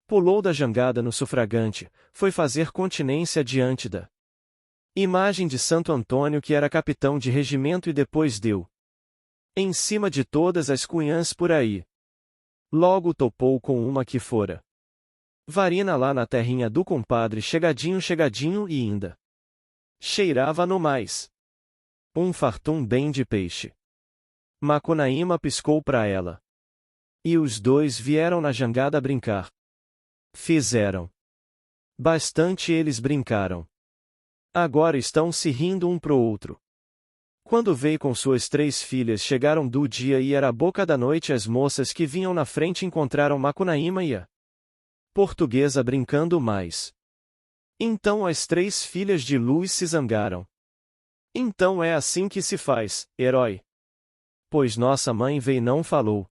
Pulou da jangada no sufragante, foi fazer continência diante da imagem de Santo Antônio, que era capitão de regimento, e depois deu em cima de todas as cunhãs por aí. Logo topou com uma que fora varina lá na terrinha do compadre, chegadinho e ainda cheirava no mais um fartum bem de peixe. Macunaíma piscou pra ela. E os dois vieram na jangada brincar. Fizeram bastante, eles brincaram. Agora estão se rindo um pro outro. Quando veio com suas 3 filhas, chegaram do dia e era a boca da noite. As moças que vinham na frente encontraram Macunaíma e a portuguesa brincando mais. Então as 3 filhas de Luz se zangaram. Então é assim que se faz, herói. Pois nossa mãe veio e não falou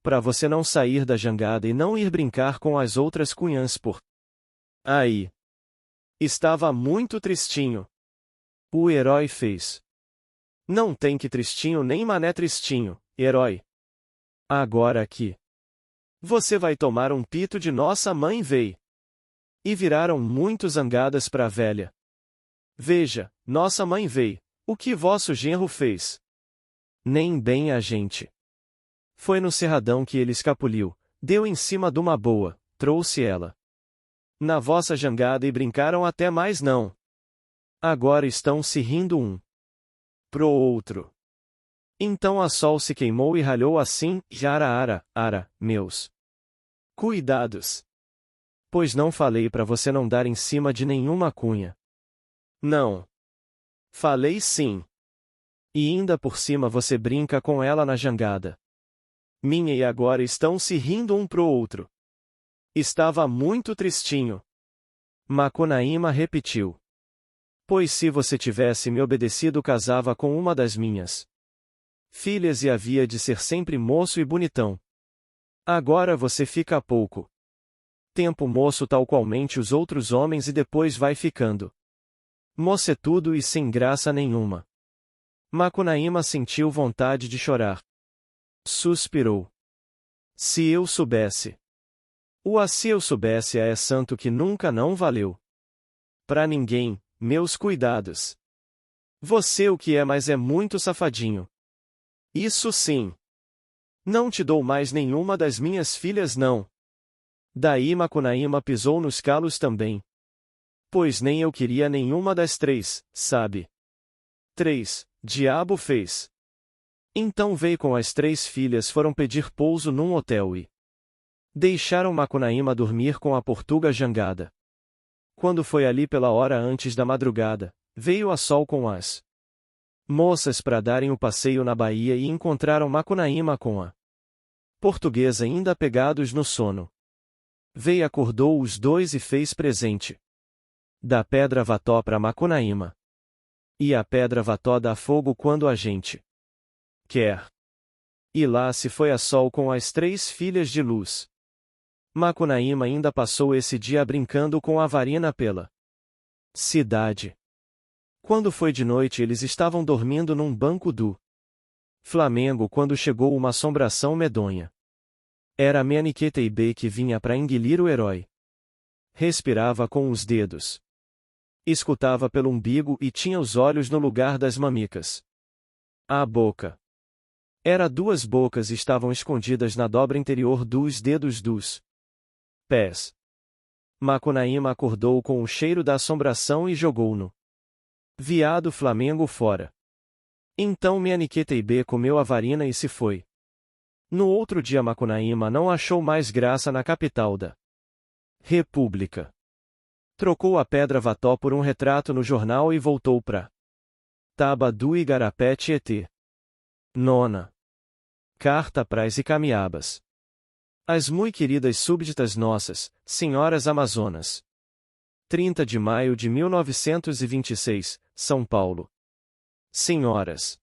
pra você não sair da jangada e não ir brincar com as outras cunhãs por aí. Estava muito tristinho. O herói fez. Não tem que tristinho nem mané tristinho, herói. Agora aqui você vai tomar um pito de nossa mãe veio. E viraram muito zangadas pra velha. Veja, nossa mãe veio, o que vosso genro fez? Nem bem a gente. Foi no cerradão que ele escapuliu, deu em cima de uma boa, trouxe ela na vossa jangada e brincaram até mais não. Agora estão se rindo um pro outro. Então a sol se queimou e ralhou assim, ara, meus cuidados. Pois não falei pra você não dar em cima de nenhuma cunha. Não. Falei sim. E ainda por cima você brinca com ela na jangada. Minha, e agora estão se rindo um pro outro. Estava muito tristinho. Macunaíma repetiu. Pois se você tivesse me obedecido, casava com uma das minhas filhas e havia de ser sempre moço e bonitão. Agora você fica pouco tempo moço tal qualmente os outros homens e depois vai ficando mocetudo e sem graça nenhuma. Macunaíma sentiu vontade de chorar. Suspirou. Se eu soubesse. Se eu soubesse é santo que nunca não valeu pra ninguém, meus cuidados. Você o que é, mas é muito safadinho. Isso sim. Não te dou mais nenhuma das minhas filhas não. Daí Macunaíma pisou nos calos também. Pois nem eu queria nenhuma das 3, sabe? 3, diabo fez. Então veio com as 3 filhas, foram pedir pouso num hotel e deixaram Macunaíma dormir com a portuga jangada. Quando foi ali pela hora antes da madrugada, veio a sol com as moças para darem o passeio na baía e encontraram Macunaíma com a portuguesa ainda pegados no sono. Veio, acordou os dois e fez presente da pedra vató para Macunaíma. E a pedra vató dá fogo quando a gente quer. E lá se foi a sol com as 3 filhas de Luz. Macunaíma ainda passou esse dia brincando com a varina pela cidade. Quando foi de noite, eles estavam dormindo num banco do Flamengo quando chegou uma assombração medonha. Era Meaniqueteibe que vinha para engolir o herói. Respirava com os dedos. Escutava pelo umbigo e tinha os olhos no lugar das mamicas. A boca. Era 2 bocas estavam escondidas na dobra interior dos dedos dos pés. Macunaíma acordou com o cheiro da assombração e jogou-no viado Flamengo fora. Então Meaniqueteibe comeu a varina e se foi. No outro dia Macunaíma não achou mais graça na capital da República. Trocou a pedra vató por um retrato no jornal e voltou pra Taba do Igarapé Tietê. Nona. Carta pras Icamiabas. As muito queridas súbditas nossas, senhoras Amazonas. 30 de maio de 1926, São Paulo. Senhoras.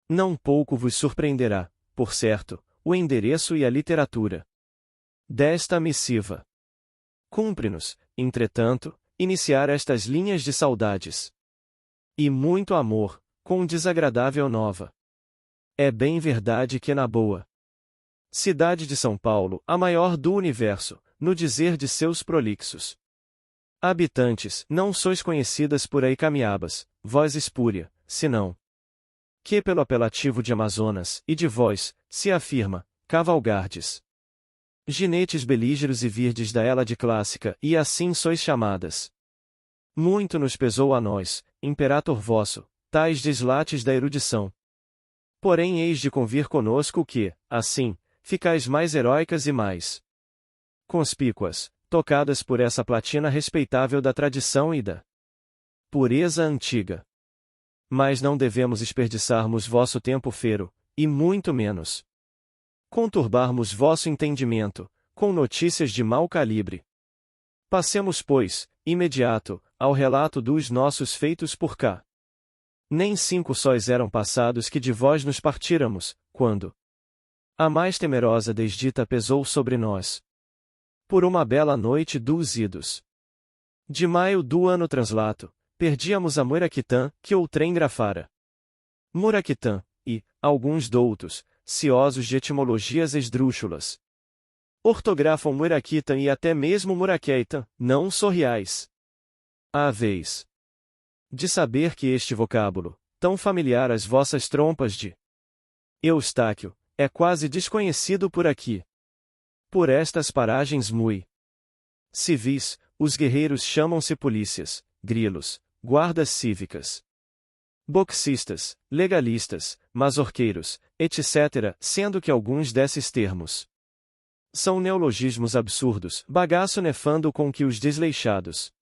Não pouco vos surpreenderá, por certo, o endereço e a literatura desta missiva. Cumpre-nos, entretanto, iniciar estas linhas de saudades e muito amor, com desagradável nova. É bem verdade que na boa cidade de São Paulo, a maior do universo, no dizer de seus prolixos habitantes, não sois conhecidas por aí camiabas, vós espúria, senão que pelo apelativo de Amazonas, e de vós, se afirma, cavalgardes. Ginetes belígeros e virdes da Hélade clássica, e assim sois chamadas. Muito nos pesou a nós, imperator vosso, tais deslates da erudição. Porém eis de convir conosco que, assim, ficais mais heróicas e mais conspícuas, tocadas por essa platina respeitável da tradição e da pureza antiga. Mas não devemos desperdiçarmos vosso tempo fero, e muito menos conturbarmos vosso entendimento, com notícias de mau calibre. Passemos, pois, imediato, ao relato dos nossos feitos por cá. Nem 5 sóis eram passados que de vós nos partíramos, quando a mais temerosa desdita pesou sobre nós. Por uma bela noite dos idos de maio do ano translato, perdíamos a Muraquitã, que outrem grafara Muraquitã, e, alguns doutos, ciosos de etimologias esdrúxulas, ortografam Muraquitã e até mesmo Muraqueitã, não sorriais. À vez de saber que este vocábulo, tão familiar às vossas trompas de Eustáquio, é quase desconhecido por aqui. Por estas paragens mui civis, os guerreiros chamam-se polícias, grilos, guardas cívicas, boxistas, legalistas, mazorqueiros, etc., sendo que alguns desses termos são neologismos absurdos, bagaço nefando com que os desleixados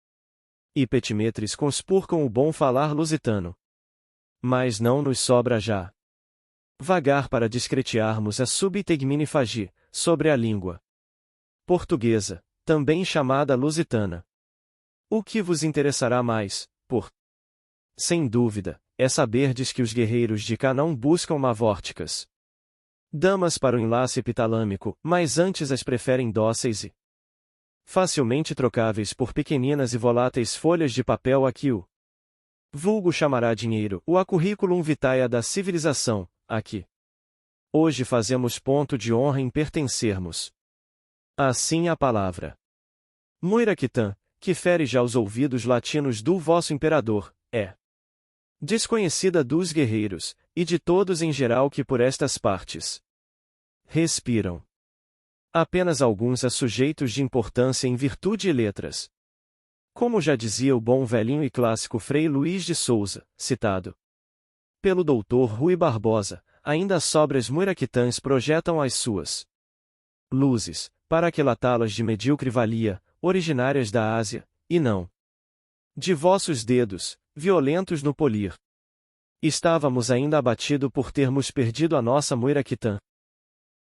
e petimetres conspurcam o bom falar lusitano. Mas não nos sobra já vagar para discretearmos a subtegminifagi, sobre a língua portuguesa, também chamada lusitana. O que vos interessará mais, sem dúvida, é saberdes que os guerreiros de cá não buscam mavórticas damas para o enlace epitalâmico, mas antes as preferem dóceis e facilmente trocáveis por pequeninas e voláteis folhas de papel a que o vulgo chamará dinheiro, o a curriculum vitae da civilização, a que hoje fazemos ponto de honra em pertencermos. Assim a palavra Muiraquitã, que fere já os ouvidos latinos do vosso imperador, é desconhecida dos guerreiros, e de todos em geral que por estas partes respiram. Apenas alguns a sujeitos de importância em virtude e letras. Como já dizia o bom velhinho e clássico Frei Luís de Souza, citado pelo doutor Rui Barbosa, ainda sobras muiraquitãs projetam as suas luzes, para aquilatá-las de medíocre valia, originárias da Ásia, e não de vossos dedos, violentos no polir. Estávamos ainda abatido por termos perdido a nossa Muiraquitã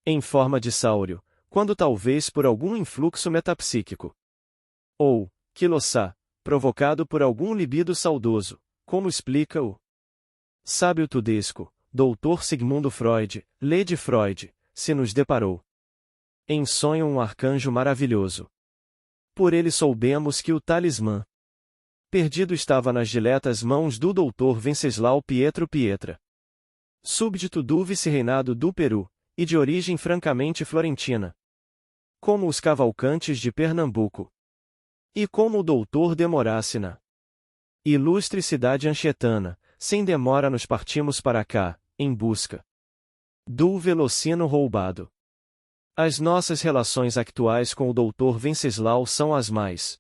em forma de sáurio, quando talvez por algum influxo metapsíquico. Ou, quiloçá, provocado por algum libido saudoso, como explica o sábio tudesco, Dr. Sigmundo Freud, Lede Freud, se nos deparou em sonho um arcanjo maravilhoso. Por ele soubemos que o talismã perdido estava nas diletas mãos do Dr. Venceslau Pietro Pietra, súbdito do vice-reinado do Peru, e de origem francamente florentina, como os Cavalcantes de Pernambuco, e como o doutor demorasse na ilustre cidade anchetana, sem demora nos partimos para cá, em busca do velocino roubado. As nossas relações actuais com o doutor Venceslau são as mais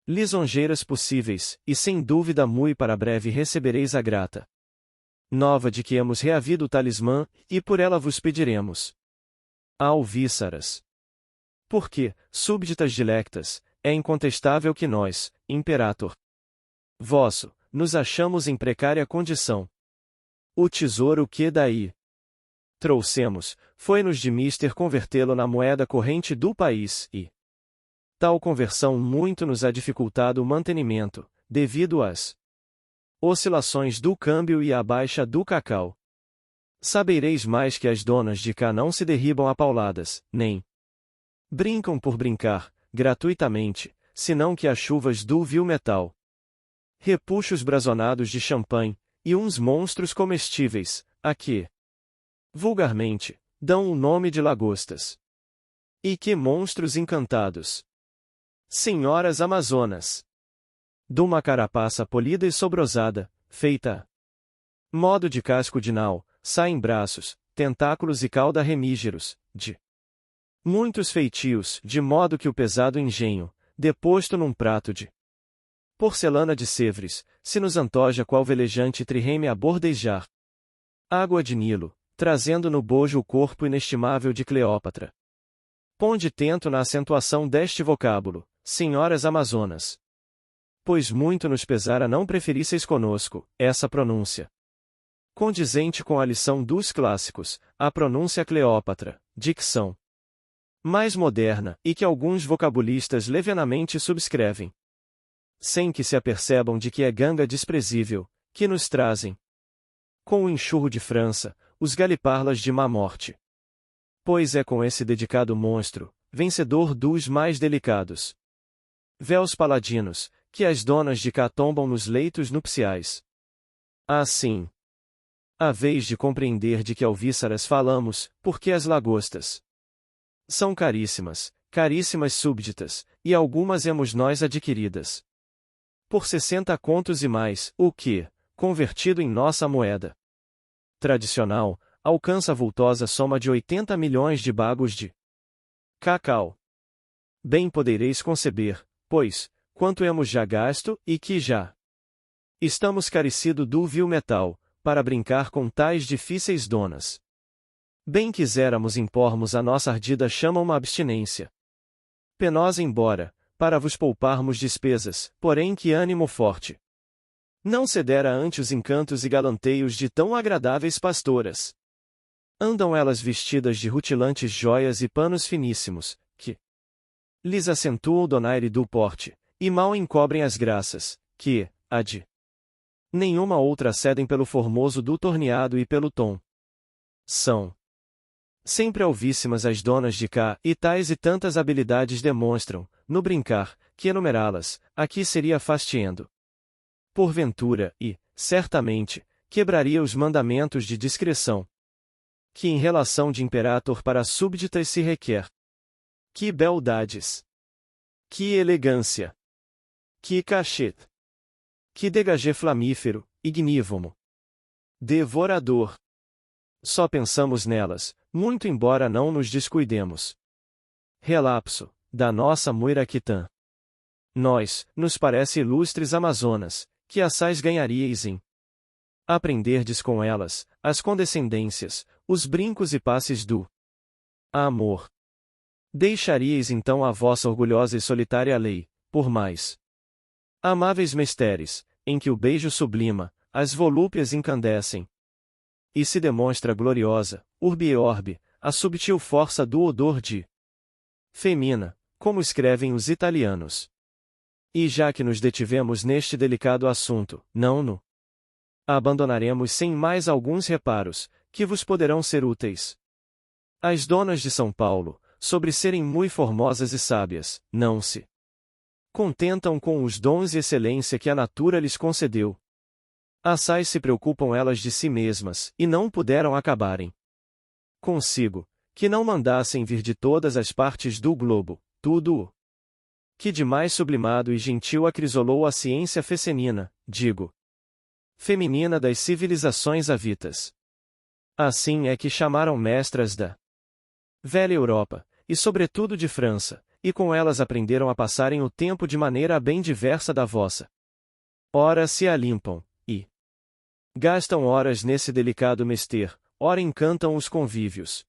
lisonjeiras possíveis, e sem dúvida mui para breve recebereis a grata nova de que hemos reavido o talismã, e por ela vos pediremos alvíçaras. Porque, súbditas dilectas, é incontestável que nós, imperator vosso, nos achamos em precária condição. O tesouro que daí trouxemos, foi-nos de mister convertê-lo na moeda corrente do país, e tal conversão muito nos ha dificultado o mantenimento, devido às oscilações do câmbio e à baixa do cacau. Sabereis mais que as donas de cá não se derribam a pauladas, nem brincam por brincar, gratuitamente, senão que as chuvas do vil metal, repuxos brasonados de champanhe, e uns monstros comestíveis, a que, vulgarmente, dão o nome de lagostas. E que monstros encantados! Senhoras amazonas! De uma carapaça polida e sobrosada, feita a modo de casco de nau, saem braços, tentáculos e cauda remígeros, de muitos feitios, de modo que o pesado engenho, deposto num prato de porcelana de Sèvres, se nos antoja qual velejante trirreme a bordejar água de Nilo, trazendo no bojo o corpo inestimável de Cleópatra. Ponde tento na acentuação deste vocábulo, senhoras amazonas. Pois muito nos pesara não preferisseis conosco essa pronúncia condizente com a lição dos clássicos, a pronúncia Cleópatra, dicção mais moderna, e que alguns vocabulistas levianamente subscrevem, sem que se apercebam de que é ganga desprezível, que nos trazem, com o enxurro de França, os galiparlas de má morte. Pois é com esse dedicado monstro, vencedor dos mais delicados véus paladinos, que as donas de cá tombam nos leitos nupciais. Assim, a vez de compreender de que alvíceras falamos, porque as lagostas são caríssimas, caríssimas súbditas, e algumas hemos nós adquiridas por 60 contos e mais, o que, convertido em nossa moeda tradicional, alcança a vultosa soma de 80 milhões de bagos de cacau. Bem podereis conceber, pois, quanto hemos já gasto, e que já estamos carecido do vil metal, para brincar com tais difíceis donas. Bem quiséramos impormos a nossa ardida chama uma abstinência penosa embora, para vos pouparmos despesas, porém que ânimo forte não cedera ante os encantos e galanteios de tão agradáveis pastoras. Andam elas vestidas de rutilantes joias e panos finíssimos, que lhes acentuam o donaire do porte, e mal encobrem as graças, que, a de nenhuma outra cedem pelo formoso do torneado e pelo tom. São sempre alvíssimas as donas de cá, e tais e tantas habilidades demonstram, no brincar, que enumerá-las, aqui seria fastiendo. Porventura, e, certamente, quebraria os mandamentos de discrição, que em relação de imperator para súbditas se requer. Que beldades! Que elegância! Que cachete! Que degagé flamífero, ignívomo! Devorador! Só pensamos nelas, muito embora não nos descuidemos. Relapso, da nossa Muiraquitã. Nós, nos parece ilustres amazonas, que assaz ganharíeis em aprenderdes com elas, as condescendências, os brincos e passes do amor. Deixaríeis então a vossa orgulhosa e solitária lei, por mais amáveis mesteres, em que o beijo sublima, as volúpias incandescem, e se demonstra gloriosa, urbi e orbi, a subtil força do odor de femina, como escrevem os italianos. E já que nos detivemos neste delicado assunto, não no abandonaremos sem mais alguns reparos, que vos poderão ser úteis. As donas de São Paulo, sobre serem muito formosas e sábias, não se contentam com os dons e excelência que a natura lhes concedeu. Assaz se preocupam elas de si mesmas, e não puderam acabarem consigo, que não mandassem vir de todas as partes do globo, tudo o que de mais sublimado e gentil acrisolou a ciência fecenina, digo, feminina das civilizações havitas. Assim é que chamaram mestras da velha Europa, e sobretudo de França, e com elas aprenderam a passarem o tempo de maneira bem diversa da vossa. Ora se alimpam, e gastam horas nesse delicado mester, ora encantam os convívios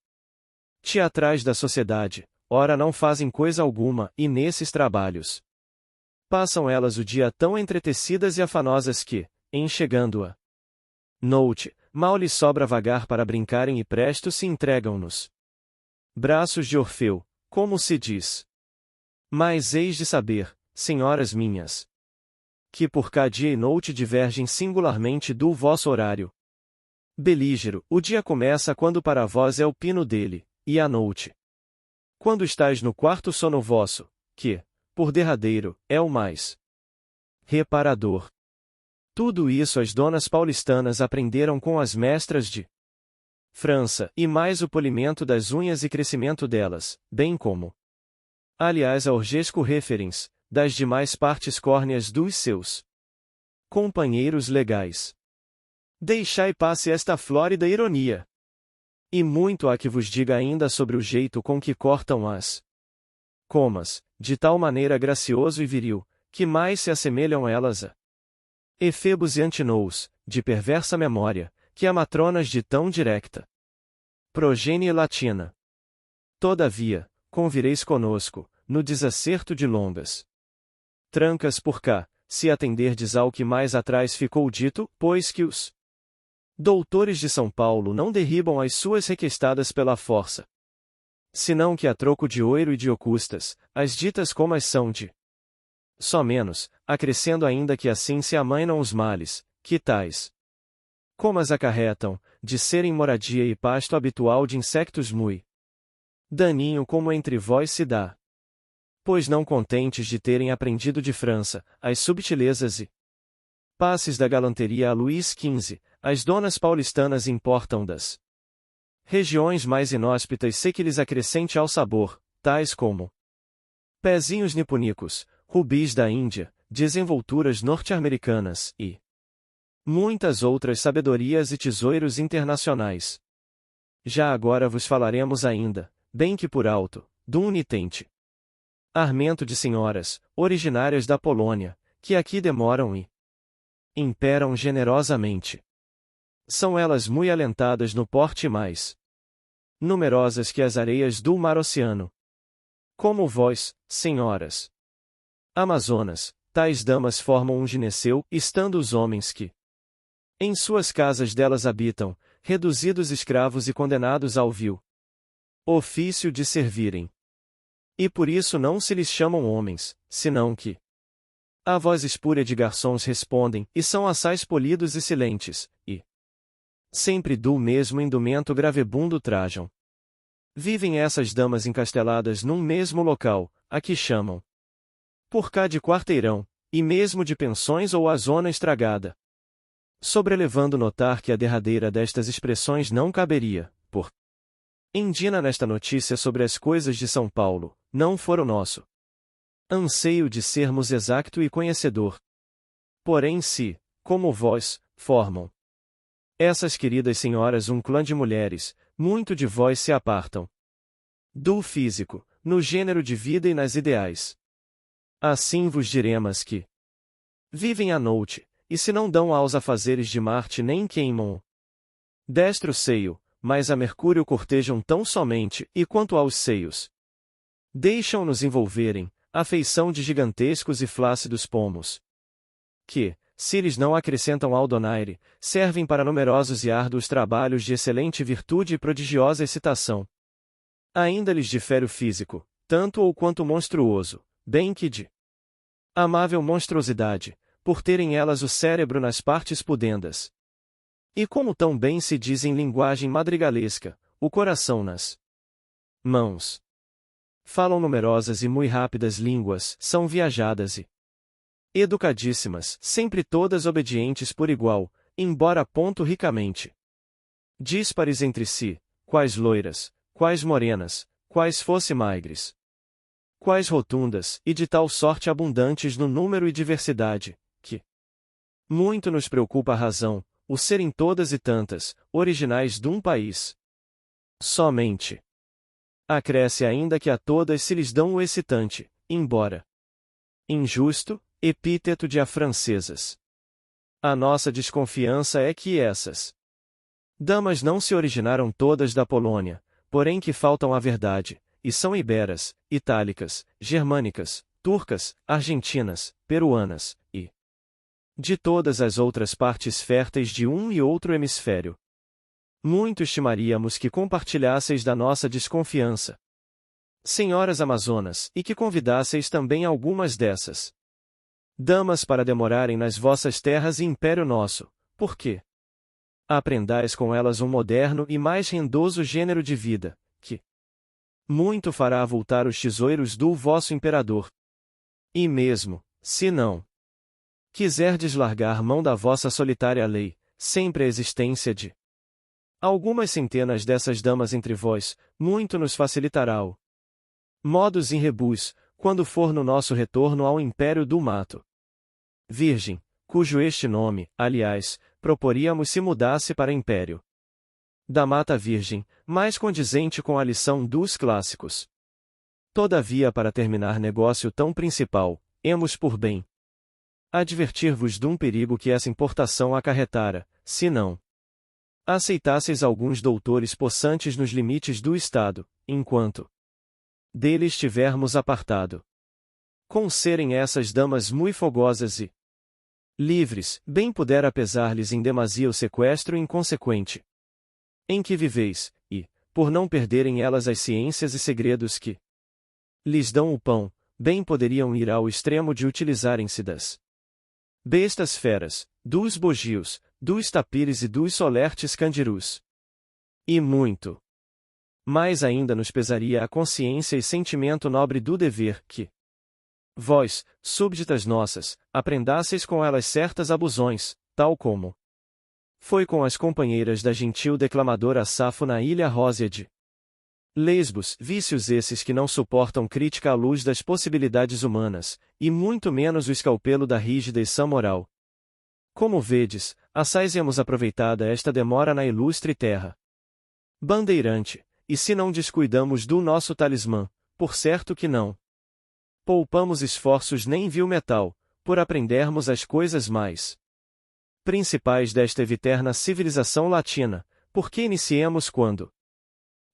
teatrais da sociedade, ora não fazem coisa alguma, e nesses trabalhos passam elas o dia tão entretecidas e afanosas que, em chegando a noite, mal lhes sobra vagar para brincarem e presto se entregam nos braços de Orfeu, como se diz. Mas eis de saber, senhoras minhas, que por cá dia e noite divergem singularmente do vosso horário belígero. O dia começa quando para vós é o pino dele, e a noite quando estáis no quarto sono vosso, que, por derradeiro, é o mais reparador. Tudo isso as donas paulistanas aprenderam com as mestras de França, e mais o polimento das unhas e crescimento delas, bem como, aliás, a orgesco referens, das demais partes córneas dos seus companheiros legais. Deixai passe esta flórida ironia. E muito há que vos diga ainda sobre o jeito com que cortam as comas, de tal maneira gracioso e viril, que mais se assemelham elas a efebos e antinous, de perversa memória, que a matronas de tão directa progênie latina. Todavia, convireis conosco, no desacerto de longas trancas por cá, se atenderdes ao que mais atrás ficou dito, pois que os doutores de São Paulo não derribam as suas requestadas pela força, senão que a troco de oiro e de ocustas, as ditas como as são de só menos, acrescendo ainda que assim se amainam os males, que tais como as acarretam, de serem moradia e pasto habitual de insectos mui daninho como entre vós se dá. Pois não contentes de terem aprendido de França, as subtilezas e passes da galanteria a Luís XV, as donas paulistanas importam das regiões mais inóspitas sei que lhes acrescente ao sabor, tais como pezinhos niponicos, rubis da Índia, desenvolturas norte-americanas e muitas outras sabedorias e tesouros internacionais. Já agora vos falaremos ainda, bem que por alto, do unitente armento de senhoras, originárias da Polônia, que aqui demoram e imperam generosamente. São elas muito alentadas no porte mais numerosas que as areias do mar oceano. Como vós, senhoras amazonas, tais damas formam um gineceu, estando os homens que em suas casas delas habitam, reduzidos escravos e condenados ao vil ofício de servirem. E por isso não se lhes chamam homens, senão que a voz espúria de garçons respondem, e são assais polidos e silentes, e sempre do mesmo indumento gravebundo trajam. Vivem essas damas encasteladas num mesmo local, a que chamam por cá de quarteirão, e mesmo de pensões ou a zona estragada. Sobrelevando notar que a derradeira destas expressões não caberia, por indina nesta notícia sobre as coisas de São Paulo, não for o nosso anseio de sermos exacto e conhecedor. Porém se, como vós, formam essas queridas senhoras um clã de mulheres, muito de vós se apartam do físico, no gênero de vida e nas ideais. Assim vos diremos que vivem à noite, e se não dão aos afazeres de Marte nem queimam o destro seio, mas a Mercúrio cortejam tão somente, e quanto aos seios, deixam-nos envolverem, a feição de gigantescos e flácidos pomos, que, se lhes não acrescentam ao donaire, servem para numerosos e árduos trabalhos de excelente virtude e prodigiosa excitação. Ainda lhes difere o físico, tanto ou quanto monstruoso, bem que de amável monstruosidade, por terem elas o cérebro nas partes pudendas. E como tão bem se diz em linguagem madrigalesca, o coração nas mãos. Falam numerosas e muito rápidas línguas, são viajadas e educadíssimas, sempre todas obedientes por igual, embora ponto ricamente díspares entre si, quais loiras, quais morenas, quais fosse magres, quais rotundas, e de tal sorte abundantes no número e diversidade, que muito nos preocupa a razão, o serem todas e tantas, originais de um país somente. Acresce ainda que a todas se lhes dão o excitante, embora injusto, epíteto de afrancesas. A nossa desconfiança é que essas damas não se originaram todas da Polônia, porém que faltam à verdade, e são iberas, itálicas, germânicas, turcas, argentinas, peruanas, e de todas as outras partes férteis de um e outro hemisfério. Muito estimaríamos que compartilhasseis da nossa desconfiança, senhoras amazonas, e que convidasseis também algumas dessas damas para demorarem nas vossas terras e império nosso, porque aprendais com elas um moderno e mais rendoso gênero de vida, que muito fará avultar os tesouros do vosso imperador. E mesmo, se não quiserdes largar mão da vossa solitária lei, sempre a existência de Algumas centenas dessas damas entre vós, muito nos facilitará o modus in rebus, quando for no nosso retorno ao Império do Mato Virgem, cujo este nome, aliás, proporíamos se mudasse para Império da Mata Virgem, mais condizente com a lição dos clássicos. Todavia, para terminar negócio tão principal, hemos por bem advertir-vos de um perigo que essa importação acarretara, se não aceitasseis alguns doutores possantes nos limites do Estado, enquanto dele estivermos apartado. Com serem essas damas mui fogosas e livres, bem pudera pesar-lhes em demasia o sequestro inconsequente em que viveis, e, por não perderem elas as ciências e segredos que lhes dão o pão, bem poderiam ir ao extremo de utilizarem-se das bestas feras, dos bogios, dos tapires e dos solertes candirus. E muito mais ainda nos pesaria a consciência e sentimento nobre do dever que vós, súbditas nossas, aprendasseis com elas certas abusões, tal como foi com as companheiras da gentil declamadora Safo na ilha rósea de Lesbos, vícios esses que não suportam crítica à luz das possibilidades humanas, e muito menos o escalpelo da rígida e sã moral. Como vedes, assaz-emos aproveitada esta demora na ilustre terra bandeirante, e se não descuidamos do nosso talismã, por certo que não poupamos esforços nem vil metal, por aprendermos as coisas mais principais desta eviterna civilização latina, porque iniciemos quando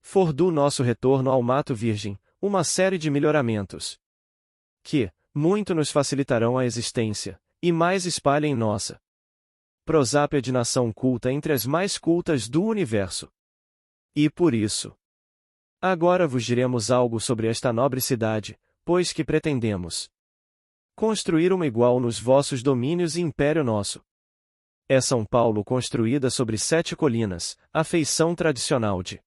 for do nosso retorno ao Mato Virgem, uma série de melhoramentos que muito nos facilitarão a existência, e mais espalhem nossa prosápia de nação culta entre as mais cultas do universo. E por isso, agora vos diremos algo sobre esta nobre cidade, pois que pretendemos construir uma igual nos vossos domínios e império nosso. É São Paulo construída sobre 7 colinas, a feição tradicional de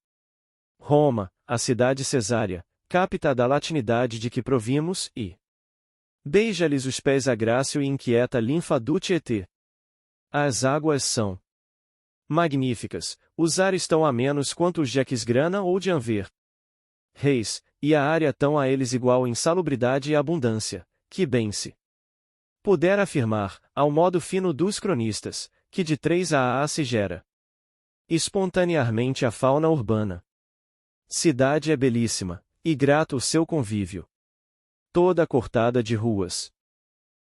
Roma, a cidade cesárea, capta da latinidade de que provimos, e beija-lhes os pés a grácil e inquieta linfa do Tietê. As águas são magníficas, os ares tão amenos quanto os de Aquisgrana ou de Anver Reis, e a área tão a eles igual em salubridade e abundância, que bem se pudera afirmar, ao modo fino dos cronistas, que de 3 a se gera espontaneamente a fauna urbana. Cidade é belíssima, e grato o seu convívio. Toda cortada de ruas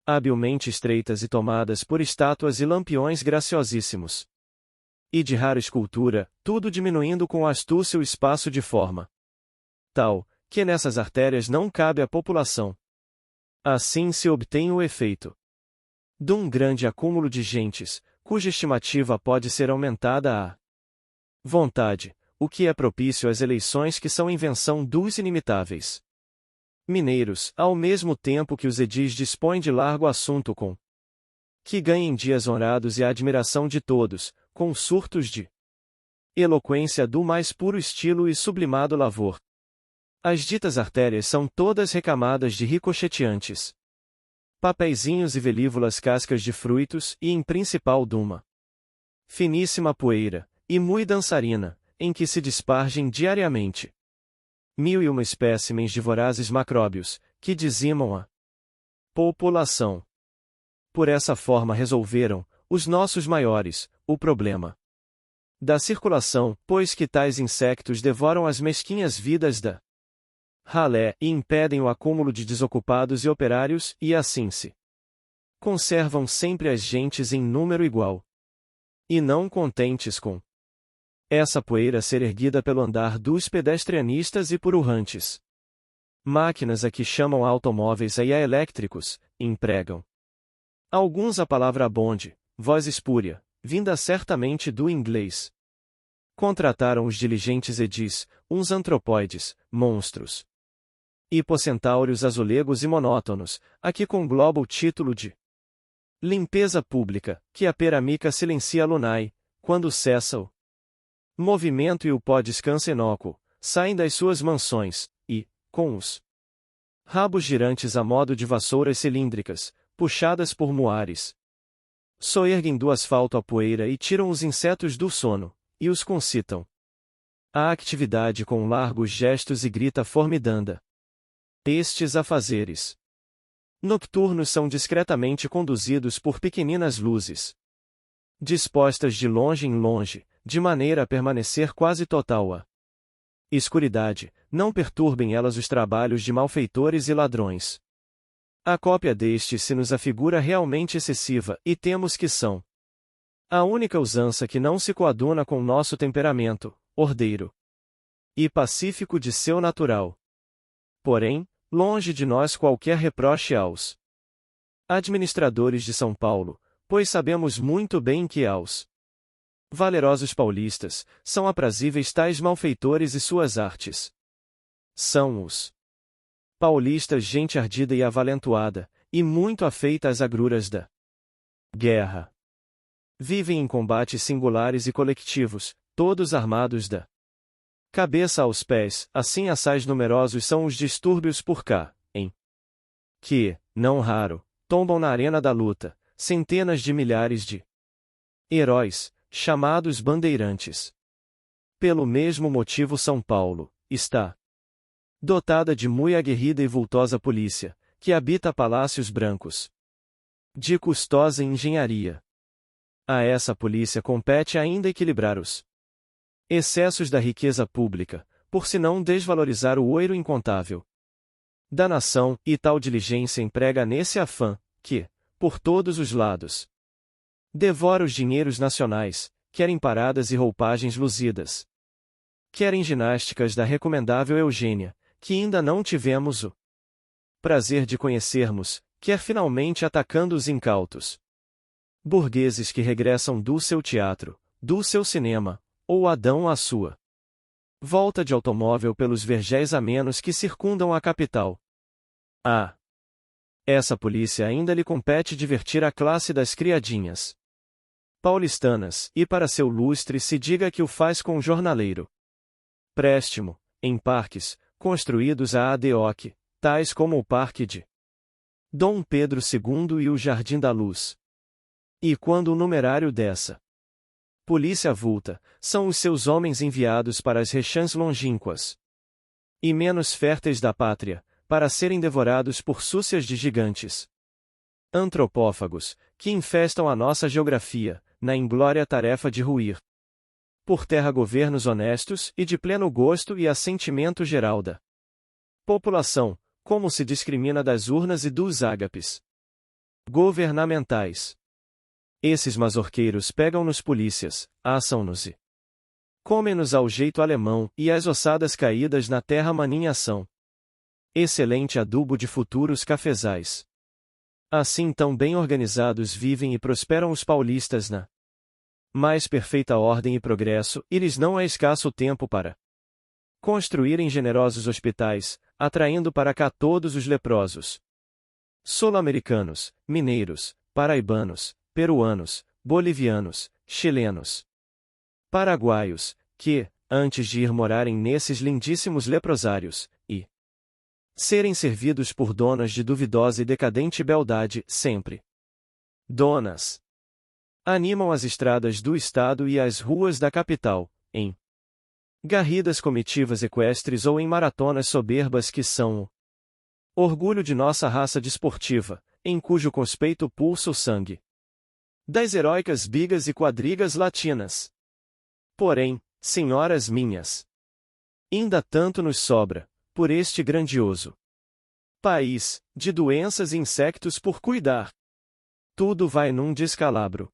habilmente estreitas e tomadas por estátuas e lampiões graciosíssimos. E de rara escultura, tudo diminuindo com astúcia o espaço de forma tal, que nessas artérias não cabe a população. Assim se obtém o efeito de um grande acúmulo de gentes, cuja estimativa pode ser aumentada à vontade, o que é propício às eleições que são invenção dos inimitáveis mineiros, ao mesmo tempo que os edis dispõem de largo assunto com que ganhem dias honrados e a admiração de todos, com surtos de eloquência do mais puro estilo e sublimado lavor. As ditas artérias são todas recamadas de ricocheteantes papeizinhos e velívulas cascas de frutos e em principal duma finíssima poeira, e mui dançarina, em que se dispargem diariamente 1001 espécimens de vorazes macróbios, que dizimam a população. Por essa forma resolveram, os nossos maiores, o problema da circulação, pois que tais insectos devoram as mesquinhas vidas da ralé e impedem o acúmulo de desocupados e operários, e assim se conservam sempre as gentes em número igual. E não contentes com essa poeira ser erguida pelo andar dos pedestrianistas e por urrantes máquinas a que chamam automóveis e a elétricos, empregam alguns a palavra bonde, voz espúria, vinda certamente do inglês. Contrataram os diligentes edis, uns antropóides, monstros hipocentauros azulegos e monótonos, a que congloba o título de limpeza pública, que a peramica silencia lunai, quando cessa o movimento e o pó descansa inócuo, saem das suas mansões, e, com os rabos girantes a modo de vassouras cilíndricas, puxadas por muares, soerguem do asfalto a poeira e tiram os insetos do sono, e os concitam. A atividade com largos gestos e grita formidanda. Estes afazeres nocturnos são discretamente conduzidos por pequeninas luzes, dispostas de longe em longe, de maneira a permanecer quase total a escuridade, não perturbem elas os trabalhos de malfeitores e ladrões. A cópia destes se nos afigura realmente excessiva, e temos que são a única usança que não se coaduna com nosso temperamento, ordeiro e pacífico de seu natural. Porém, longe de nós qualquer reproche aos administradores de São Paulo, pois sabemos muito bem que aos valerosos paulistas são aprazíveis tais malfeitores e suas artes. São os paulistas gente ardida e avalentoada, e muito afeita às agruras da guerra. Vivem em combates singulares e colectivos, todos armados da cabeça aos pés, assim assaz numerosos são os distúrbios por cá, em que, não raro, tombam na arena da luta, centenas de milhares de heróis, chamados bandeirantes. Pelo mesmo motivo São Paulo está dotada de muito aguerrida e vultosa polícia, que habita palácios brancos de custosa engenharia. A essa polícia compete ainda equilibrar os excessos da riqueza pública, por se não desvalorizar o ouro incontável da nação, e tal diligência emprega nesse afã, que, por todos os lados, devora os dinheiros nacionais, quer em paradas e roupagens luzidas, quer em ginásticas da recomendável Eugênia, que ainda não tivemos o prazer de conhecermos, quer finalmente atacando os incautos burgueses que regressam do seu teatro, do seu cinema, ou Adão à sua volta de automóvel pelos vergéis amenos que circundam a capital. Essa polícia ainda lhe compete divertir a classe das criadinhas paulistanas, e para seu lustre se diga que o faz com jornaleiro préstimo, em parques, construídos ad hoc, tais como o Parque de Dom Pedro II e o Jardim da Luz. E quando o numerário dessa polícia avulta, são os seus homens enviados para as regiões longínquas e menos férteis da pátria, para serem devorados por súcias de gigantes antropófagos, que infestam a nossa geografia, na inglória tarefa de ruir por terra governos honestos e de pleno gosto e assentimento geral da população, como se discrimina das urnas e dos ágapes governamentais. Esses mazorqueiros pegam-nos polícias, assam-nos e comem-nos ao jeito alemão, e as ossadas caídas na terra maninha são excelente adubo de futuros cafezais. Assim tão bem organizados vivem e prosperam os paulistas na mais perfeita ordem e progresso, e lhes não é escasso tempo para construírem generosos hospitais, atraindo para cá todos os leprosos sul-americanos, mineiros, paraibanos, peruanos, bolivianos, chilenos, paraguaios, que, antes de ir morarem nesses lindíssimos leprosários, e serem servidos por donas de duvidosa e decadente beldade, sempre donas, animam as estradas do estado e as ruas da capital, em garridas comitivas equestres ou em maratonas soberbas que são o orgulho de nossa raça desportiva, em cujo conspeito pulsa o sangue das heróicas bigas e quadrigas latinas. Porém, senhoras minhas, ainda tanto nos sobra, por este grandioso país, de doenças e insectos por cuidar. Tudo vai num descalabro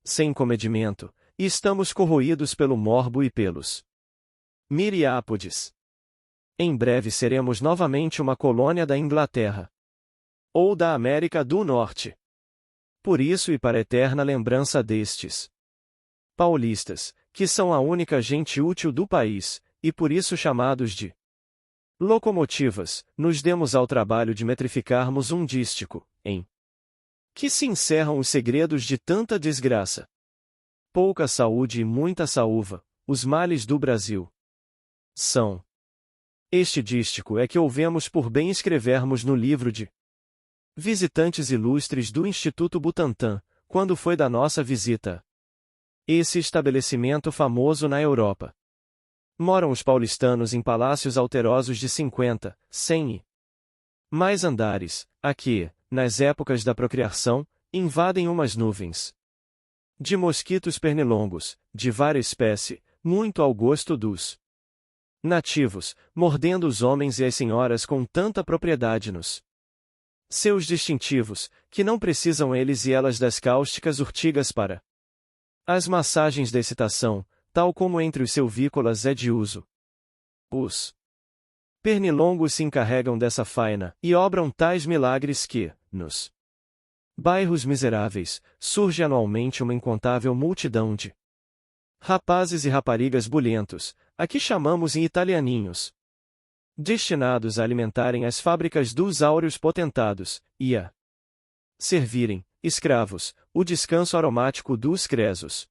sem comedimento, e estamos corroídos pelo morbo e pelos miriápodes. Em breve seremos novamente uma colônia da Inglaterra ou da América do Norte. Por isso e para eterna lembrança destes paulistas, que são a única gente útil do país, e por isso chamados de locomotivas, nos demos ao trabalho de metrificarmos um dístico, em que se encerram os segredos de tanta desgraça. Pouca saúde e muita saúva, os males do Brasil. São. Este dístico é que ouvemos por bem escrevermos no livro de visitantes ilustres do Instituto Butantan, quando foi da nossa visita esse estabelecimento famoso na Europa. Moram os paulistanos em palácios alterosos de 50, 100 e mais andares, a que, nas épocas da procriação, invadem umas nuvens de mosquitos pernilongos, de várias espécie, muito ao gosto dos nativos, mordendo os homens e as senhoras com tanta propriedade nos seus distintivos, que não precisam eles e elas das cáusticas urtigas para as massagens da excitação, tal como entre os silvícolas é de uso. Os pernilongos se encarregam dessa faina e obram tais milagres que, nos bairros miseráveis, surge anualmente uma incontável multidão de rapazes e raparigas bulhentos, a que chamamos em italianinhos, destinados a alimentarem as fábricas dos áureos potentados, e a servirem, escravos, o descanso aromático dos cresos.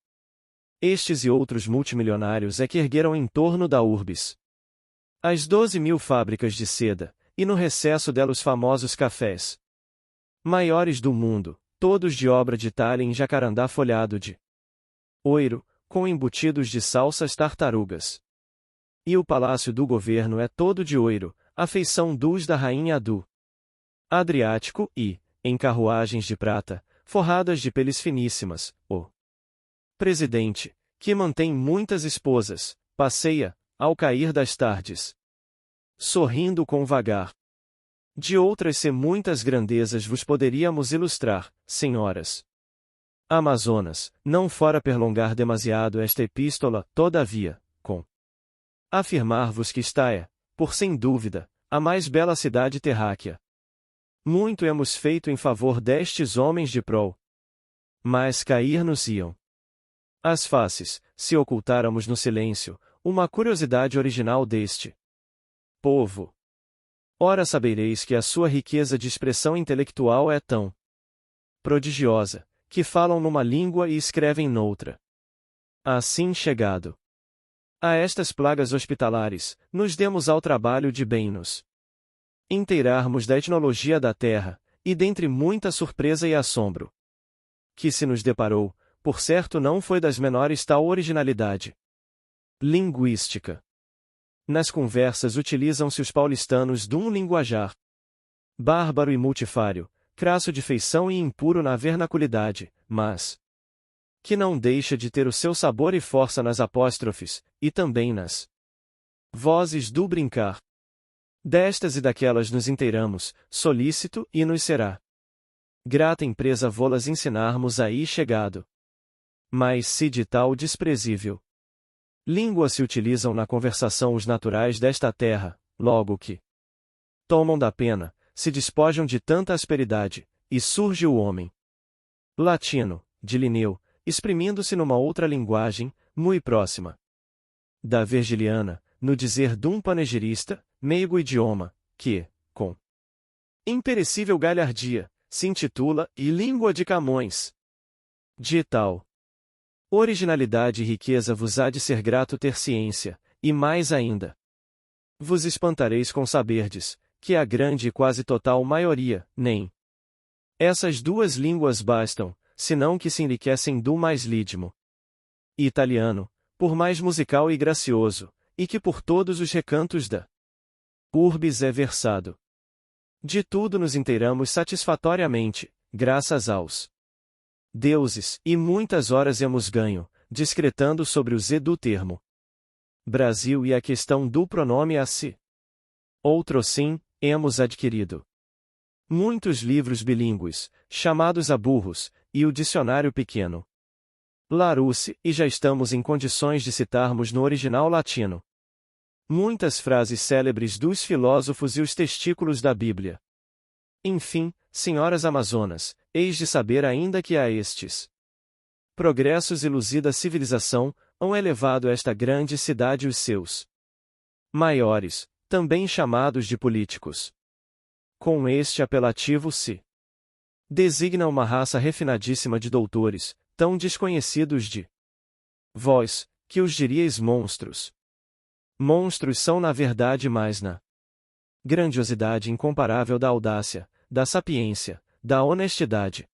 Estes e outros multimilionários é que ergueram em torno da urbis as 12.000 fábricas de seda, e no recesso dela os famosos cafés maiores do mundo, todos de obra de talha em jacarandá folhado de oiro, com embutidos de salsas tartarugas. E o palácio do governo é todo de oiro, à feição dos da rainha do Adriático e, em carruagens de prata, forradas de peles finíssimas, o presidente, que mantém muitas esposas, passeia, ao cair das tardes, sorrindo com vagar. De outras se muitas grandezas vos poderíamos ilustrar, senhoras Amazonas, não fora perlongar demasiado esta epístola, todavia, com afirmar-vos que esta é, por sem dúvida, a mais bela cidade terráquea. Muito hemos feito em favor destes homens de prol. Mas cair-nos-iam as faces, se ocultáramos no silêncio, uma curiosidade original deste povo. Ora sabereis que a sua riqueza de expressão intelectual é tão prodigiosa, que falam numa língua e escrevem noutra. Assim chegado a estas plagas hospitalares, nos demos ao trabalho de bem nos inteirarmos da etnologia da terra, e dentre muita surpresa e assombro que se nos deparou, por certo não foi das menores tal originalidade linguística. Nas conversas utilizam-se os paulistanos de um linguajar bárbaro e multifário, crasso de feição e impuro na vernaculidade, mas que não deixa de ter o seu sabor e força nas apóstrofes, e também nas vozes do brincar. Destas e daquelas nos inteiramos, solícito, e nos será grata empresa vô-las ensinarmos aí chegado. Mas se de tal desprezível língua se utilizam na conversação os naturais desta terra, logo que tomam da pena, se despojam de tanta asperidade, e surge o homem latino, de Linneu, exprimindo-se numa outra linguagem, muito próxima da virgiliana, no dizer de um panegirista, meigo idioma, que, com imperecível galhardia, se intitula E Língua de Camões. De tal originalidade e riqueza vos há de ser grato ter ciência, e mais ainda. Vos espantareis com saberdes, que a grande e quase total maioria, nem essas duas línguas bastam, senão que se enriquecem do mais lídimo italiano, por mais musical e gracioso, e que por todos os recantos da urbis é versado. De tudo nos inteiramos satisfatoriamente, graças aos deuses, e muitas horas hemos ganho, discretando sobre o z do termo Brasil e a questão do pronome a si. Outro sim, hemos adquirido muitos livros bilíngues, chamados a burros, e o dicionário pequeno Larousse, e já estamos em condições de citarmos no original latino muitas frases célebres dos filósofos e os testículos da Bíblia. Enfim, senhoras amazonas, eis de saber ainda que a estes progressos e luzida civilização, hão elevado esta grande cidade os seus maiores, também chamados de políticos. Com este apelativo se designa uma raça refinadíssima de doutores, tão desconhecidos de vós, que os diríeis monstros. Monstros são na verdade mais na grandiosidade incomparável da audácia, da sapiência, da honestidade,